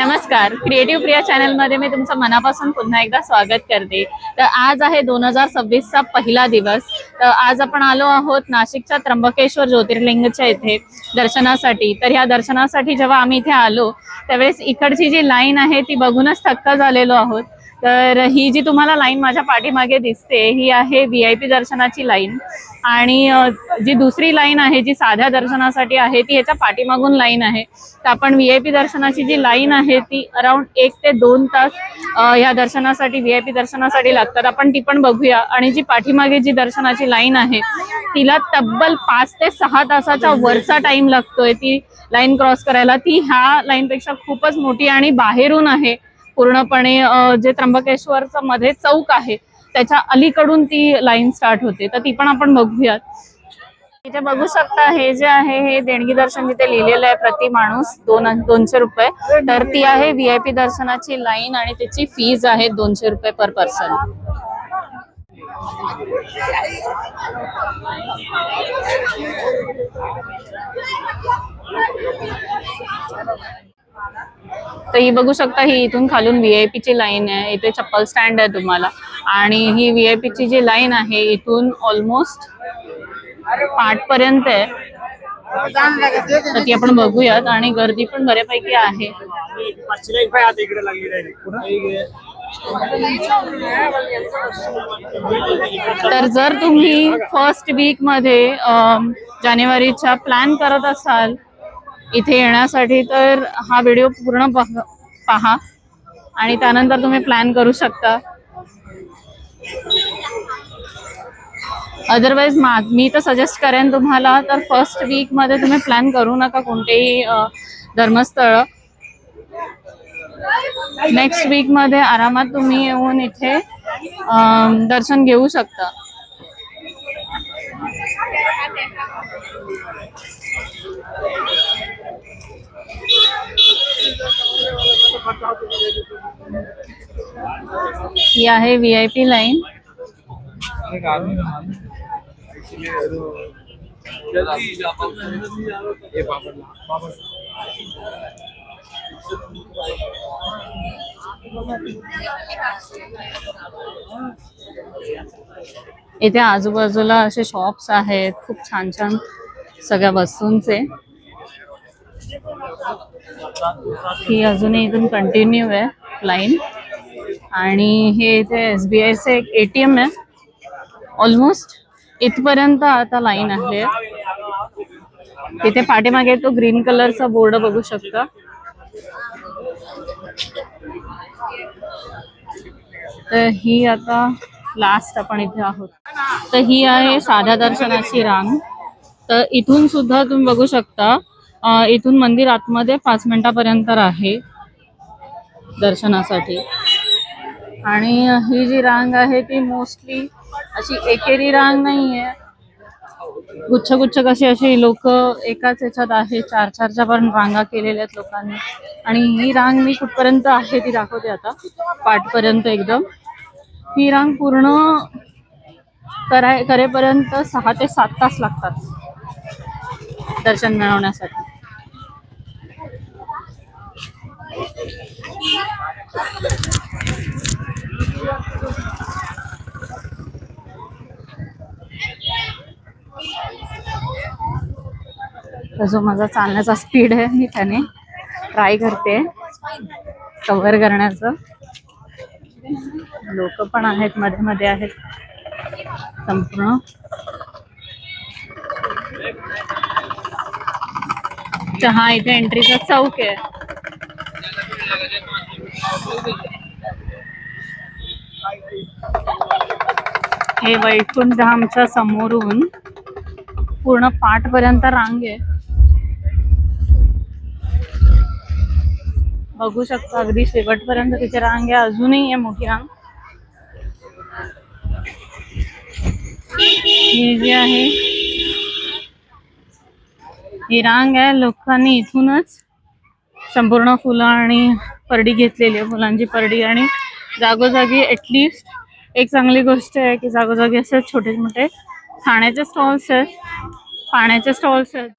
नमस्कार, creative Priya channel मध्ये मी तुमचं मनापासून पुन्हा एकदा स्वागत करते। तर आज आहे 2026 चा पहिला दिवस। तर आज आपण आलो आहोत नाशिकच्या त्र्यंबकेश्वर ज्योतिर्लिंगच्या इथे दर्शनासाठी। तर ह्या दर्शनासाठी जेव्हा आम्ही इथे आलो त्यावेळेस इकडची जी लाईन आहे ती बघूनच थक्क झालेलो आहोत। तर ही जी तुम्हाला लाईन माझ्या पाठीमागे दिसते ही आहे VIP दर्शनाची लाईन, आणि जी दुसरी लाईन आहे जी साध्या दर्शनासाठी आहे ती ह्याच्या पाठीमागून लाईन आहे। तर आपण VIP दर्शनाची जी लाईन आहे ती अराउंड 1 ते 2 तास या दर्शनासाठी VIP दर्शनासाठी लागतात। आपण ती पण बघूया। आणि जी पाठीमागे जी दर्शनाची लाईन आहे तिला तब्बल 5 ते 6 तासाचा वरचा टाइम लागतोय ती लाईन क्रॉस करायला। ती ह्या लाईनपेक्षा खूपच मोठी आणि बाहेरून आहे पूर्णपणे। जे त्र्यंबकेश्वरचं मध्ये चौक आहे त्याच्या अलीकडून ती लाईन स्टार्ट होते। तर ती पण आपण बघूयात। इथे बघू शकता हे जे आहे हे देणगी दर्शन जिथे लिहिलेलं आहे प्रति माणूस 200 रुपये। तर ती आहे VIP दर्शनाची लाईन आणि त्याची फीज आहे 200 रुपये पर पर्सन। तर ही बघू शकता ही इथून खालून VIP ची लाईन आहे। इथे चप्पल स्टँड आहे तुम्हाला, आणि ही VIP ची जी लाईन आहे इथून ऑलमोस्ट 8 पर्यंत आहे। तर ती आपण बघूयात, आणि गर्दी पण बऱ्यापैकी आहे। तर जर तुम्ही फर्स्ट वीक मध्ये जानेवारीचा प्लॅन करत असाल इथे येण्यासाठी तर हा व्हिडिओ पूर्ण पहा आणि त्यानंतर तुम्ही प्लॅन करू शकता। अदरवाइज मी तर सजेस्ट करेन तुम्हाला तर फर्स्ट वीक मध्ये तुम्ही प्लॅन करू नका कोणतेही धर्मस्थळ। नेक्स्ट वीक मध्ये आरामात तुम्ही येऊन इथे दर्शन घेऊ शकता। ही आहे VIP लाईन। इथे आजूबाजूला असे शॉप्स आहेत खूप छान छान सगळ्या वस्तूंचे। ही अजूनही इथून कंटिन्यू आहे लाईन, आणि हे इथे SBI चे एक ATM आहे। ऑलमोस्ट इथपर्यंत आता लाईन आहे। तिथे पाठीमागे तो ग्रीन कलरचा बोर्ड बघू शकता। तर ही आता लास्ट आपण इथे आहोत। तर ही आहे साध्या दर्शनाची रांग। तर इथून सुद्धा तुम्ही बघू शकता इथून मंदिर आतमध्ये 5 मिनिटापर्यंत आहे दर्शनासाठी। आणि ही जी रांग आहे ती मोस्टली अशी एकेरी रांग नाहीये, गुच्छ गुच्छ कशी अशी लोक एकाच याच्यात आहे, 4-4च्या पण रांगा केलेल्या आहेत लोकांनी। आणि ही रांग मी कुठपर्यंत आहे ती दाखवते आता, पाठपर्यंत एकदम। ही रांग पूर्ण करेपर्यंत 6 ते 7 तास लागतात दर्शन मिळवण्यासाठी। जो माझा चालण्याचा स्पीड आहे मी त्याने ट्राय करते कव्हर करण्याचं। लोक पण आहेत, मध्ये मध्ये आहेत संपूर्ण। हा इथे एंट्रीचा चौक आहे। हे वैकुंठ धामच्या समोरून पूर्ण पाठपर्यंत रांग आहे, बघू शकता अगदी शेवटपर्यंत तिथे रांग आहे। अजूनही आहे मोठी रांग। ही जी आहे ही रांग आहे, लोकांनी इथूनच संपूर्ण फुलं आणि परडी घेतलेली आहे, फुलांची परडी। आणि जागोजागी ऍटलिस्ट एक चांगली गोष्ट आहे की जागोजागी असे छोटे मोठे खाण्याचे स्टॉल्स आहेत, पाण्याचे स्टॉल्स आहेत।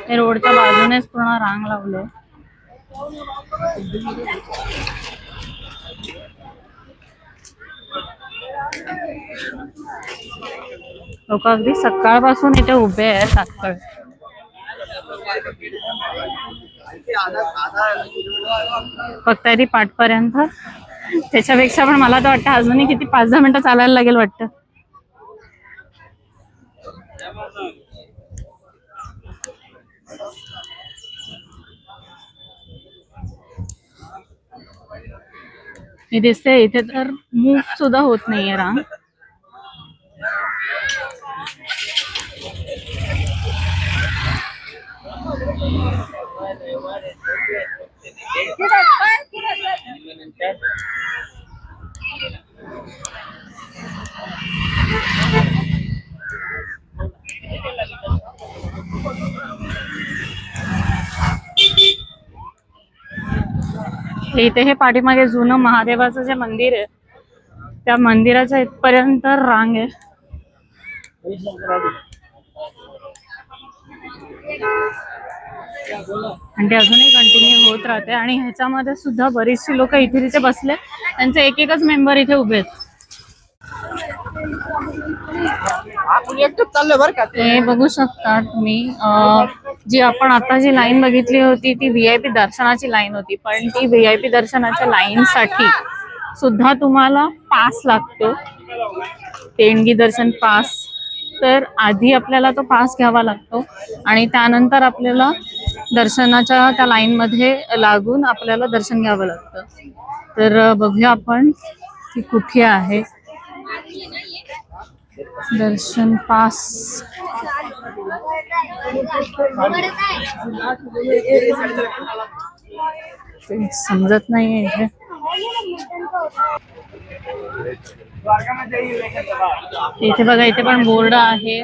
हे रोडच्या बाजूनेच पूर्ण रांग लावले. लोक अगदी सकाळपासून इथे उभे आहेत तात्काळ. बघताय ती पाठपर्यंत. त्याच्यापेक्षा पण मला तर वाटतं अजूनही किती 5-10 मिनिटं चालायला लागेल वाटतं. मी दिसते इथे तर मूव्ह सुद्धा होत नाहीये रांग. इथे हे पाठीमागे जुनं महादेवाचं जे मंदिर आहे त्या मंदिराच्या इथपर्यंत रांग आहे. आणि ते अजूनही कंटिन्यू होत राहते. आणि ह्याच्यामध्ये सुद्धा बरीचशी लोक इथे तिथे बसले. त्यांचे एक एकच मेंबर इथे उभे आहेत. हे बघू शकता तुम्ही. जी आपण आता जी लाईन बघितली होती ती VIP दर्शनाची लाईन होती. पण ती VIP दर्शनाच्या लाईन साठी सुद्धा तुम्हाला पास लागतो, देणगी दर्शन पास. तर आधी आपल्याला तो पास घ्यावा लागतो आणि त्यानंतर आपल्याला दर्शनाच्या त्या लाईन मध्ये लागून आपल्याला दर्शन घ्यावं लागतं. तर बघूया आपण ती कुठे आहे दर्शन पास. समजत नाहीये इथे. इथे बघा, इथे पण बोर्ड आहे.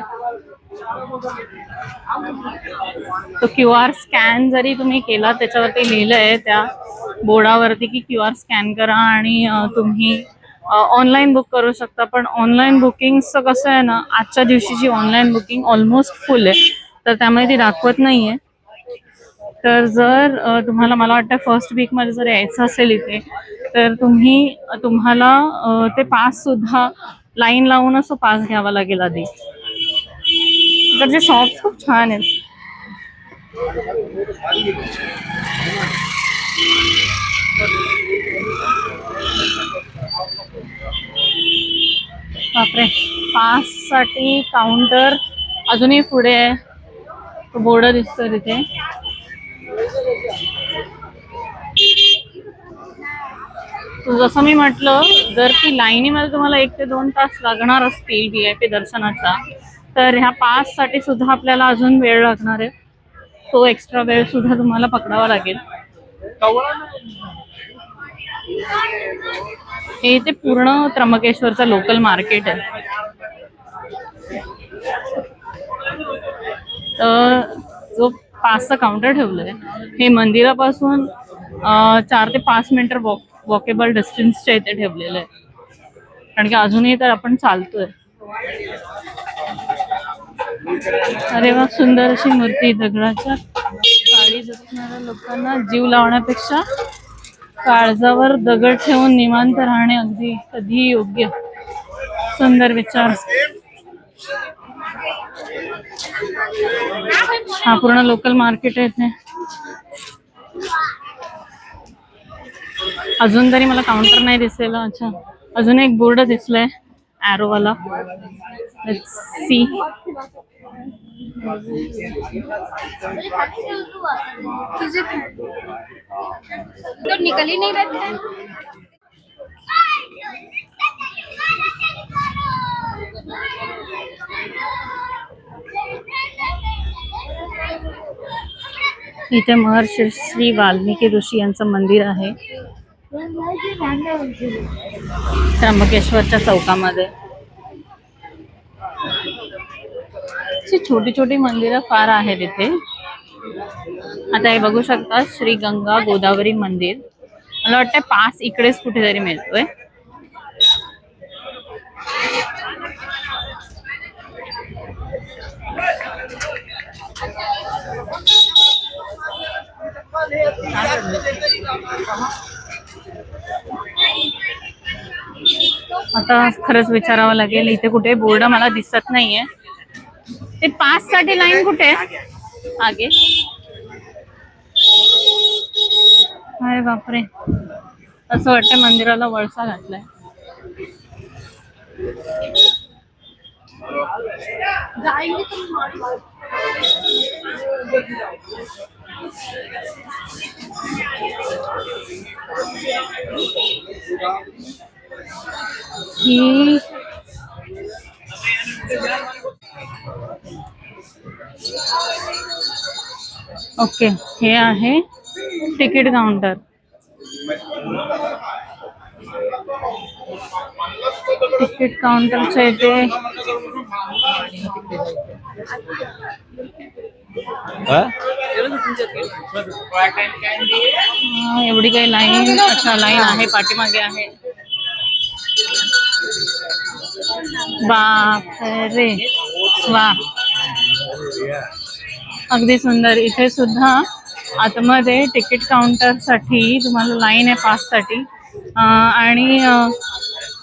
तो QR स्कॅन जरी तुम्ही केला त्याच्यावरती लिहिलंय त्या बोर्डावरती की QR स्कॅन करा आणि तुम्ही ऑनलाईन बुक करू शकता. पण ऑनलाईन बुकिंगचं कसं आहे ना, आजच्या दिवशीची ऑनलाईन बुकिंग ऑलमोस्ट फुल आहे, तर त्यामुळे ती दाखवत नाहीये. तर जर तुम्हाला, मला वाटतं फर्स्ट वीकमध्ये जर यायचं असेल इथे, तर तुम्हाला ते पास सुद्धा लाईन लावूनच तो पास घ्यावा लागेल आधी. तर जे शॉप्स खूप छान आहेत. बापरे, पास साठी काउंटर अजूनही पुढे आहे. तो बोर्ड दिसतोय तिथे. जसं मी म्हटलं, जर ती लाईनीमध्ये तुम्हाला 1 ते 2 तास लागणार असतील VIP दर्शनाचा, तर ह्या पास साठी सुद्धा आपल्याला अजून वेळ लागणार आहे. तो एक्स्ट्रा वेळ सुद्धा तुम्हाला पकडावा लागेल. हे इथे पूर्ण त्र्यंबकेश्वरचं लोकल मार्केट आहे. तर जो पासचं काउंटर ठेवलंय हे मंदिरापासून 4 ते 5 मिनिट वॉकेबल डिस्टन्सच्या इथे ठेवलेलं आहे. कारण की अजूनही तर आपण चालतोय. अरे वा, सुंदर अशी मूर्ती. दगडाच्या काळीज असणाऱ्या लोकांना जीव लावण्यापेक्षा काळजावर दगड ठेवून निवांत राहणे अगदी कधी योग्य. सुंदर विचार. हा पूर्ण लोकल मार्केट आहे इथे. अजून तरी मला काउंटर नाही दिसलेला. अच्छा, अजून एक बोर्ड दिसलाय ॲरोवाला. Let's see. तो निकल ही नहीं रहता है. इथे महर्षी श्री वाल्मिकी ऋषी यांचं मंदिर आहे त्र्यंबकेश्वरच्या चौकामध्ये. छोटी छोटी मंदिरं फार आहेत इथे. आता हे बघू शकता श्री गंगा गोदावरी मंदिर. मला वाटतं पास इकडेच कुठेतरी मिळतोय. आता खरंच विचारावं लागेल, इथे कुठे बोर्ड मला दिसत नाहीये. ते पास साठी लाईन कुठे आगे? अरे बापरे, असं वाटतं मंदिराला वळसा घातलाय. ही ओके, हे आहे तिकीट काउंटर. तिकीट काउंटरच्या इथे एवढी काही लाईन. अच्छा, लाईन आहे पाठीमागे आहे. बापरे, वा, अगदी सुंदर. इथे सुद्धा आतमध्ये तिकीट काउंटर साठी तुम्हाला लाईन आहे पास साठी. आणि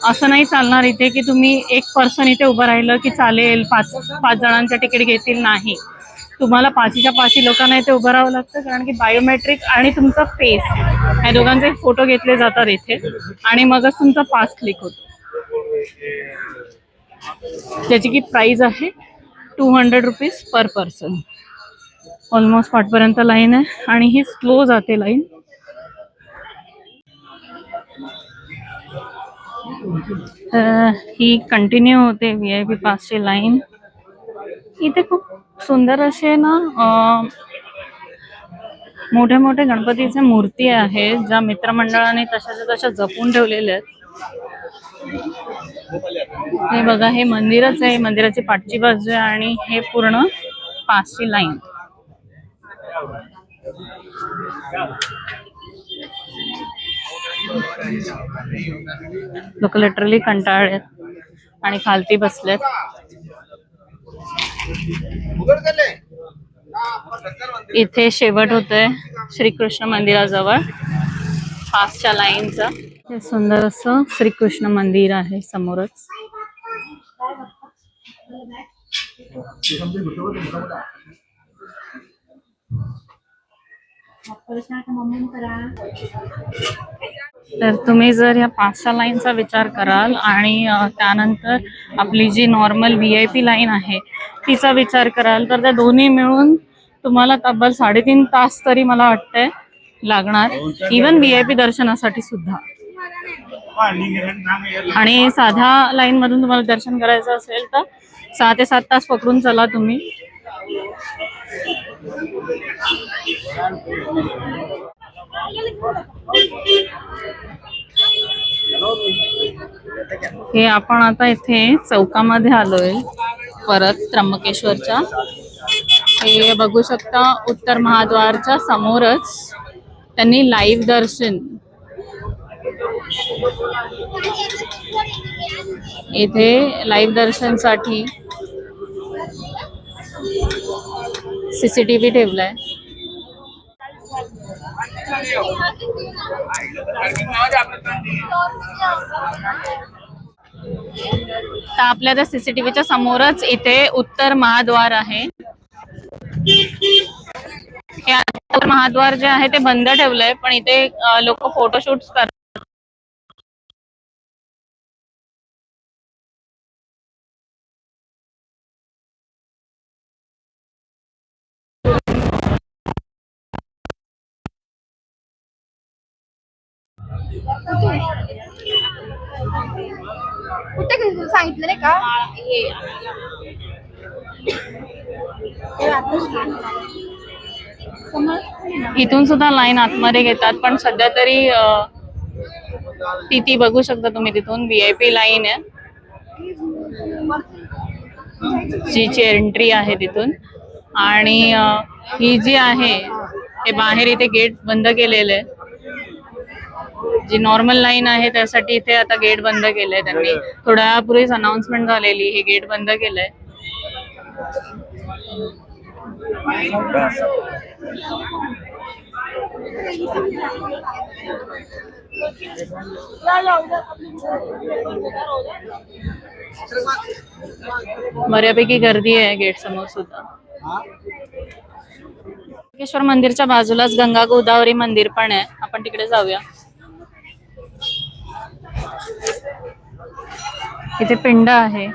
असं नाही चालणार इथे की तुम्ही एक पर्सन इथे उभं राहिलं की चालेल, पाच जणांचं तिकीट घेतील. नाही, तुम्हाला पाचीच्या पाची लोकांना इथे उभं राहावं लागतं, कारण की बायोमेट्रिक आणि तुमचा फेस या दोघांचे फोटो घेतले जातात इथे, आणि मगच तुमचा पास क्लिक होतो. त्याची की प्राइस आहे 200 रुपीज पर पर्सन. ऑलमोस्ट पाठपर्यंत लाईन आहे आणि ही स्लो जाते लाईन. ही कंटिन्यू होते VIP पासची लाईन. इथे खूप सुंदर असे ना मोठे मोठे गणपतीचे मूर्ती आहेत, ज्या मित्रमंडळाने तशाच्या तशा जपून ठेवलेल्या आहेत. हे बघा, हे मंदिरच आहे, मंदिराची पाठची बाजू आहे आणि हे पूर्ण पासची लाईन. लोक लिटरली कंटाळलेत आणि खालती बसलेत. इथे शेवट होतोय श्रीकृष्ण मंदिराजवळ पासच्या लाईनचं. हे सुंदर असं श्रीकृष्ण मंदिर आहे समोरच. तर तुम्ही जर या पाचच्या लाईनचा विचार कराल आणि त्यानंतर आपली जी नॉर्मल VIP लाईन आहे तिचा विचार कराल, तर त्या दोन्ही मिळून तुम्हाला तब्बल 3.5 तास तरी मला वाटतंय लागणार, इवन VIP दर्शनासाठी सुद्धा. आणि साध्या लाईन मधून तुम्हाला दर्शन करायचं असेल तर 6 ते 7 तास पकडून चला तुम्ही. हे आपण आता इथे चौकामध्ये आलोय परत त्र्यंबकेश्वरच्या. हे बघू शकता उत्तर महाद्वारच्या समोरच त्यांनी लाईव्ह दर्शन, इथे लाईव्ह दर्शनसाठी CCTV ठेवलाय. तर आपल्या त्या CCTVच्या समोरच इथे उत्तर महाद्वार आहे. हे उत्तर महाद्वार जे आहे ते बंद ठेवलंय, पण इथे लोक फोटोशूट करतात. कुठे सांगितलं नाही का? इथून सुद्धा लाईन आतमध्ये घेतात, पण सध्या तरी ती बघू शकता तुम्ही तिथून VIP लाईन आहे, जीची एंट्री आहे तिथून. आणि ही जी आहे हे बाहेर इथे गेट बंद केलेलं आहे. जी नॉर्मल लाईन आहे त्यासाठी इथे आता गेट बंद केलंय त्यांनी. थोड्या वेळापूर्वीच अनाउन्समेंट झालेली, हे गेट बंद केलंय. बऱ्यापैकी गर्दी आहे गेट समोर सुद्धा. त्र्यंबकेश्वर मंदिरच्या बाजूलाच गंगा गोदावरी मंदिर पण आहे, आपण तिकडे जाऊया. इथे पिंड आहे.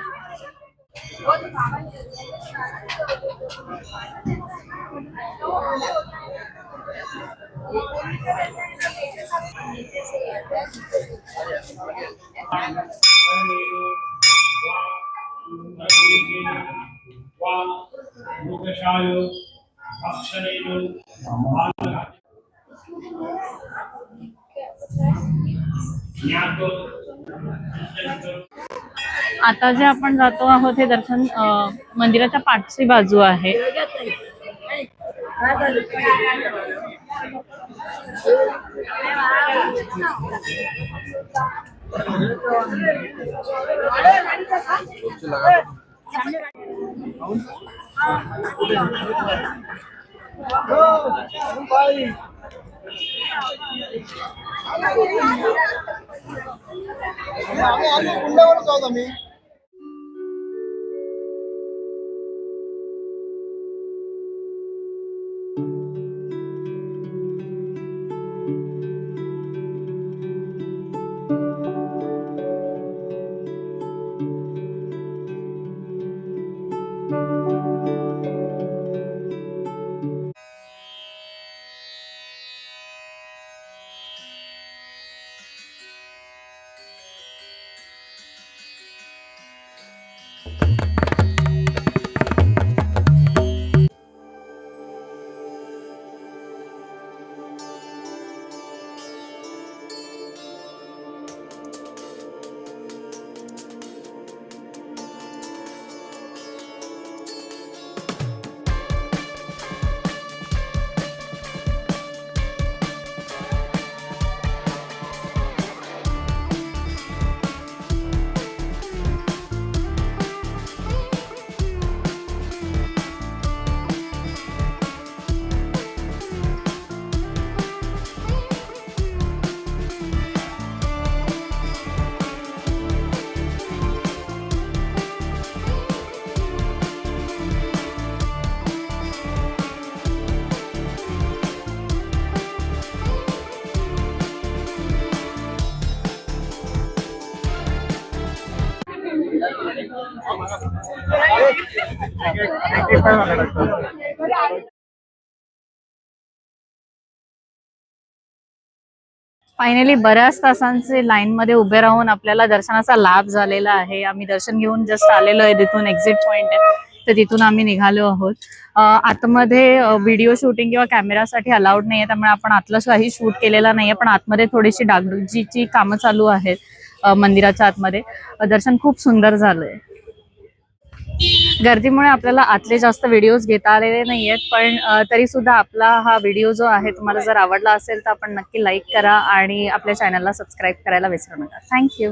आता जे आपण जातो आहोत हे दर्शन मंदिराच्या पाठची बाजू आहे. फायनली बऱ्याच तासांचे लाईन मध्ये उभे राहून आपल्याला दर्शनाचा लाभ झालेला आहे. आम्ही दर्शन घेऊन जस्ट आलेलो आहे. तिथून एक्झिट पॉइंट आहे, तर तिथून आम्ही निघालो आहोत. आतमध्ये व्हिडिओ शूटिंग किंवा कॅमेरासाठी अलाउड नाहीये, त्यामुळे आपण आतलं काही शूट केलेला नाहीये. पण आतमध्ये थोडीशी डागडुजीची कामं चालू आहेत मंदिराच्या आतमध्ये. दर्शन खूप सुंदर झालंय. गर्दीमुळे आपल्याला आतले जास्त व्हिडिओज घेता आलेले नाहीयेत, पण तरी सुद्धा आपला हा व्हिडिओ जो आहे तुम्हाला जर आवडला असेल तर आपण नक्की लाईक करा आणि आपल्या चॅनलला सबस्क्राईब करायला विसरू नका. थँक्यू.